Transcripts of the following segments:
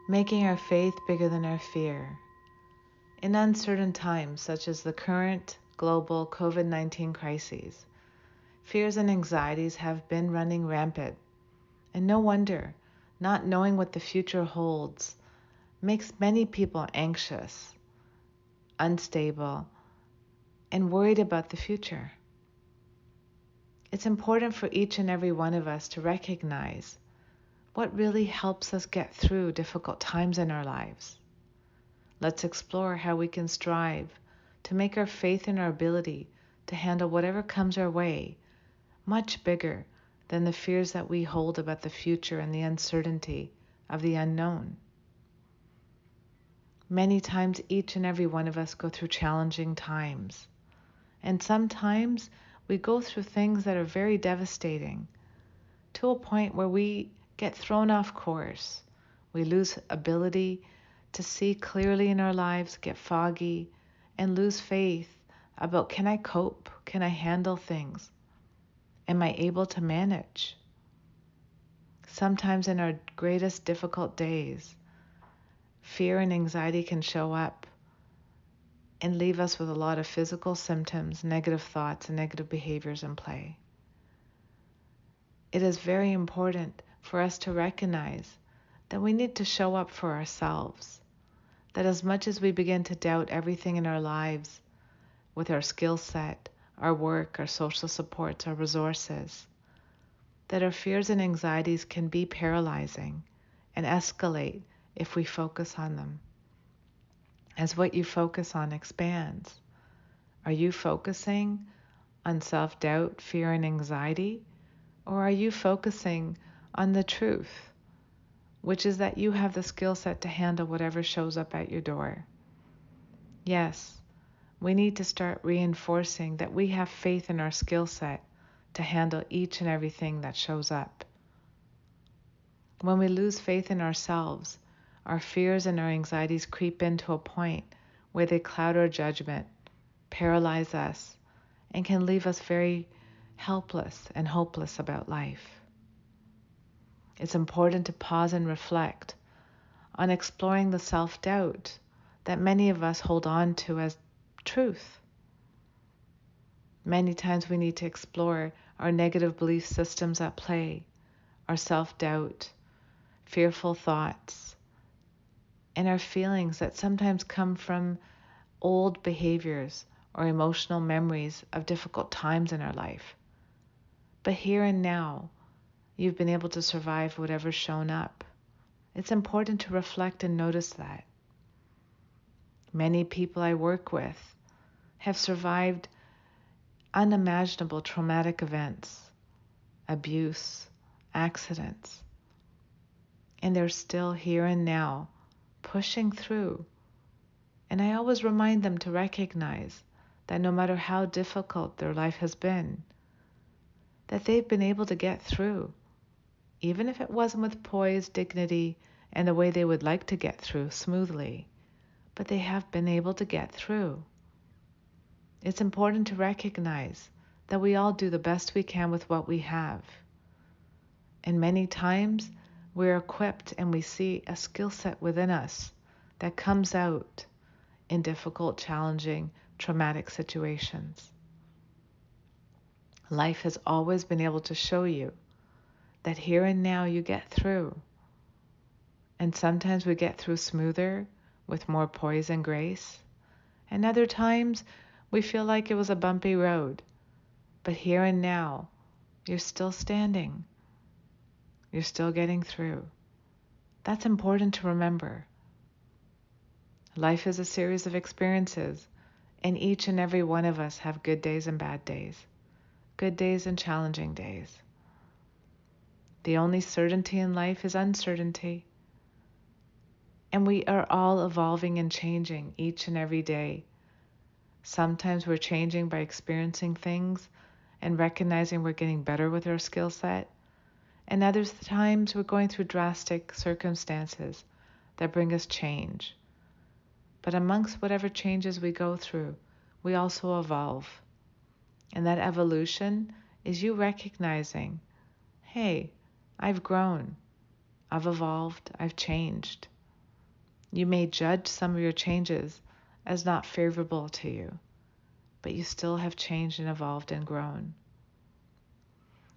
making our faith bigger than our fear. In uncertain times, such as the current global COVID-19 crises, fears and anxieties have been running rampant. And no wonder, not knowing what the future holds makes many people anxious, unstable, and worried about the future. It's important for each and every one of us to recognize what really helps us get through difficult times in our lives. Let's explore how we can strive to make our faith in our ability to handle whatever comes our way much bigger than the fears that we hold about the future and the uncertainty of the unknown. Many times, each and every one of us go through challenging times. And sometimes we go through things that are very devastating to a point where we get thrown off course. We lose ability to see clearly in our lives, get foggy, and lose faith about, can I cope? Can I handle things? Am I able to manage? Sometimes in our greatest difficult days, fear and anxiety can show up and leave us with a lot of physical symptoms, negative thoughts, and negative behaviors in play. It is very important for us to recognize that we need to show up for ourselves, that as much as we begin to doubt everything in our lives with our skill set, our work, our social supports, our resources, that our fears and anxieties can be paralyzing and escalate if we focus on them. As what you focus on expands. Are you focusing on self-doubt, fear, and anxiety? Or are you focusing on the truth, which is that you have the skill set to handle whatever shows up at your door? Yes, we need to start reinforcing that we have faith in our skill set to handle each and everything that shows up. When we lose faith in ourselves, our fears and our anxieties creep into a point where they cloud our judgment, paralyze us, and can leave us very helpless and hopeless about life. It's important to pause and reflect on exploring the self-doubt that many of us hold on to as truth. Many times we need to explore our negative belief systems at play, our self-doubt, fearful thoughts, and our feelings that sometimes come from old behaviors or emotional memories of difficult times in our life. But here and now, you've been able to survive whatever's shown up. It's important to reflect and notice that. Many people I work with have survived unimaginable traumatic events, abuse, accidents, and they're still here and now pushing through. And I always remind them to recognize that no matter how difficult their life has been, that they've been able to get through, even if it wasn't with poise, dignity, and the way they would like to get through smoothly, but they have been able to get through. It's important to recognize that we all do the best we can with what we have. And many times we're equipped and we see a skill set within us that comes out in difficult, challenging, traumatic situations. Life has always been able to show you that here and now you get through. And sometimes we get through smoother, with more poise and grace. And other times we feel like it was a bumpy road. But here and now, you're still standing. You're still getting through. That's important to remember. Life is a series of experiences, and each and every one of us have good days and bad days, good days and challenging days. The only certainty in life is uncertainty. And we are all evolving and changing each and every day. Sometimes we're changing by experiencing things and recognizing we're getting better with our skill set. And other times we're going through drastic circumstances that bring us change. But amongst whatever changes we go through, we also evolve. And that evolution is you recognizing, hey, I've grown, I've evolved, I've changed. You may judge some of your changes as not favorable to you, but you still have changed and evolved and grown.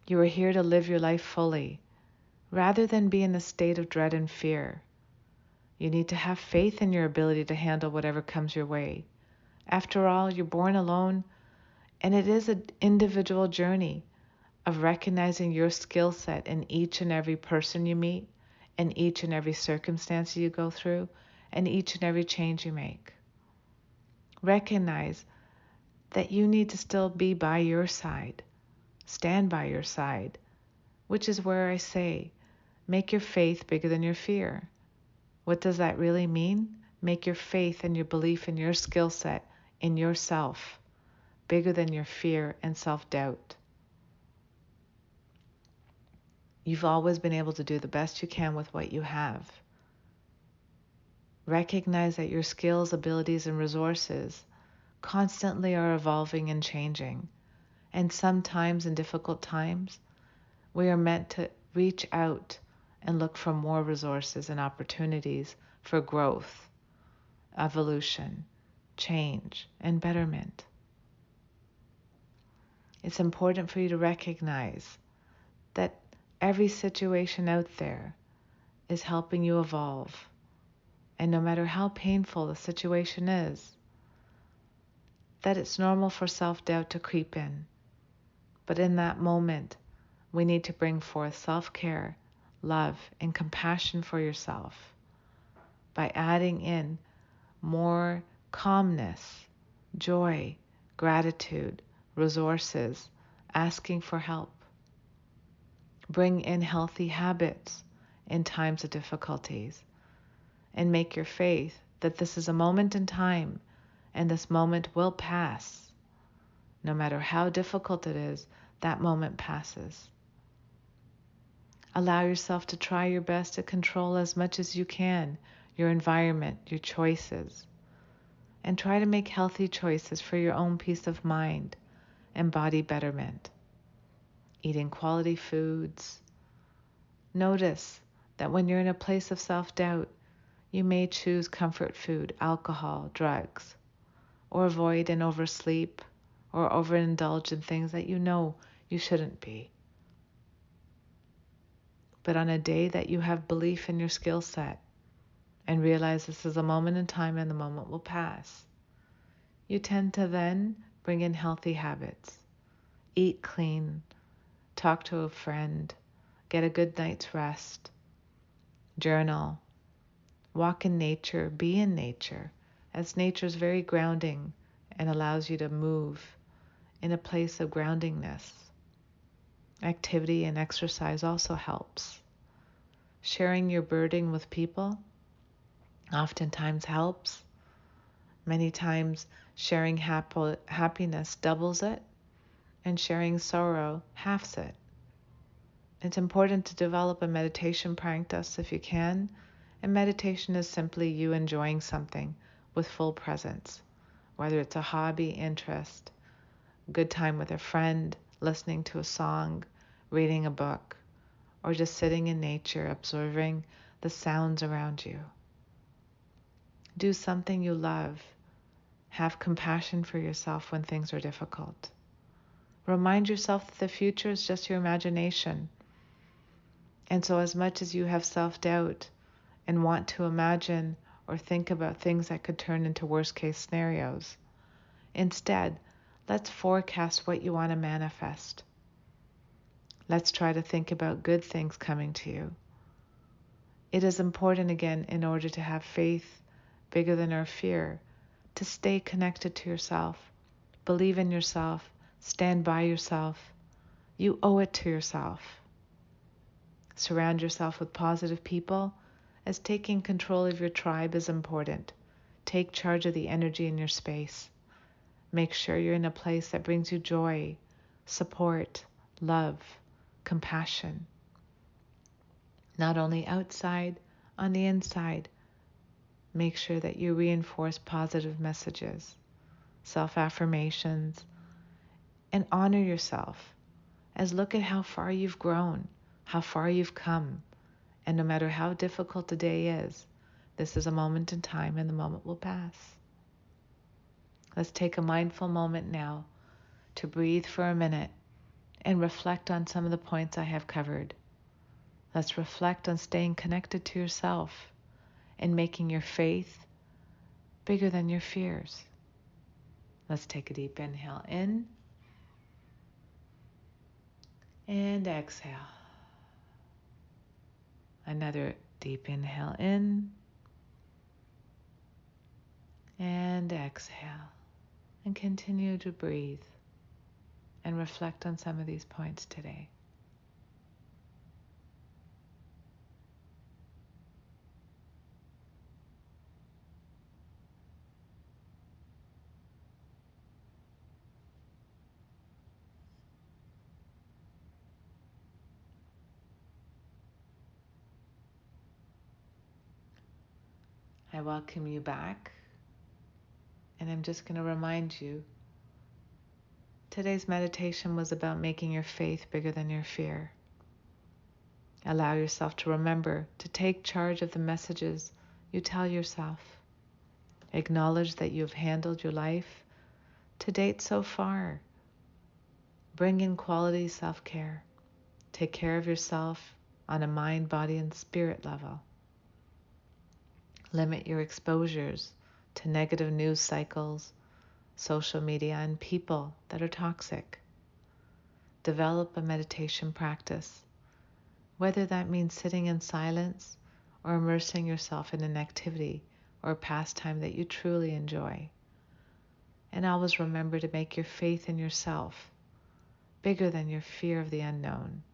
You are here to live your life fully, rather than be in a state of dread and fear. You need to have faith in your ability to handle whatever comes your way. After all, you're born alone, and it is an individual journey of recognizing your skill set in each and every person you meet, in each and every circumstance you go through, and each and every change you make. Recognize that you need to still be by your side, stand by your side, which is where I say, make your faith bigger than your fear. What does that really mean? Make your faith and your belief in your skill set, in yourself, bigger than your fear and self-doubt. You've always been able to do the best you can with what you have. Recognize that your skills, abilities, and resources constantly are evolving and changing. And sometimes in difficult times, we are meant to reach out and look for more resources and opportunities for growth, evolution, change, and betterment. It's important for you to recognize that every situation out there is helping you evolve. And no matter how painful the situation is, that it's normal for self-doubt to creep in. But in that moment, we need to bring forth self-care, love, and compassion for yourself by adding in more calmness, joy, gratitude, resources, asking for help. Bring in healthy habits in times of difficulties, and make your faith that this is a moment in time and this moment will pass. No matter how difficult it is, that moment passes. Allow yourself to try your best to control as much as you can your environment, your choices, and try to make healthy choices for your own peace of mind and body betterment. Eating quality foods. Notice that when you're in a place of self-doubt, you may choose comfort food, alcohol, drugs, or avoid and oversleep or overindulge in things that you know you shouldn't be. But on a day that you have belief in your skill set and realize this is a moment in time and the moment will pass, you tend to then bring in healthy habits. Eat clean, talk to a friend, get a good night's rest, journal, walk in nature, be in nature, as nature is very grounding and allows you to move in a place of groundingness. Activity and exercise also helps. Sharing your burden with people oftentimes helps. Many times sharing happiness doubles it, and sharing sorrow halves it. It's important to develop a meditation practice if you can, and meditation is simply you enjoying something with full presence, whether it's a hobby, interest, good time with a friend, listening to a song, reading a book, or just sitting in nature, observing the sounds around you. Do something you love. Have compassion for yourself when things are difficult. Remind yourself that the future is just your imagination. And so as much as you have self-doubt and want to imagine or think about things that could turn into worst-case scenarios, instead, let's forecast what you want to manifest. Let's try to think about good things coming to you. It is important, again, in order to have faith bigger than our fear, to stay connected to yourself, believe in yourself, stand by yourself. You owe it to yourself. Surround yourself with positive people, as taking control of your tribe is important. Take charge of the energy in your space. Make sure you're in a place that brings you joy, support, love, compassion. Not only outside, on the inside. Make sure that you reinforce positive messages, self-affirmations, and honor yourself. As look at how far you've grown, how far you've come, and no matter how difficult the day is, This is a moment in time, and the moment will pass. Let's take a mindful moment now to breathe for a minute and reflect on some of the points I have covered. Let's reflect on staying connected to yourself and making your faith bigger than your fears. Let's take a deep inhale in and exhale. Another deep inhale in and exhale. And continue to breathe and reflect on some of these points today. I welcome you back, and I'm just going to remind you, today's meditation was about making your faith bigger than your fear. Allow yourself to remember to take charge of the messages you tell yourself. Acknowledge that you have handled your life to date so far. Bring in quality self-care. Take care of yourself on a mind, body, and spirit level. Limit your exposures to negative news cycles, social media, and people that are toxic. Develop a meditation practice, whether that means sitting in silence or immersing yourself in an activity or a pastime that you truly enjoy. And always remember to make your faith in yourself bigger than your fear of the unknown.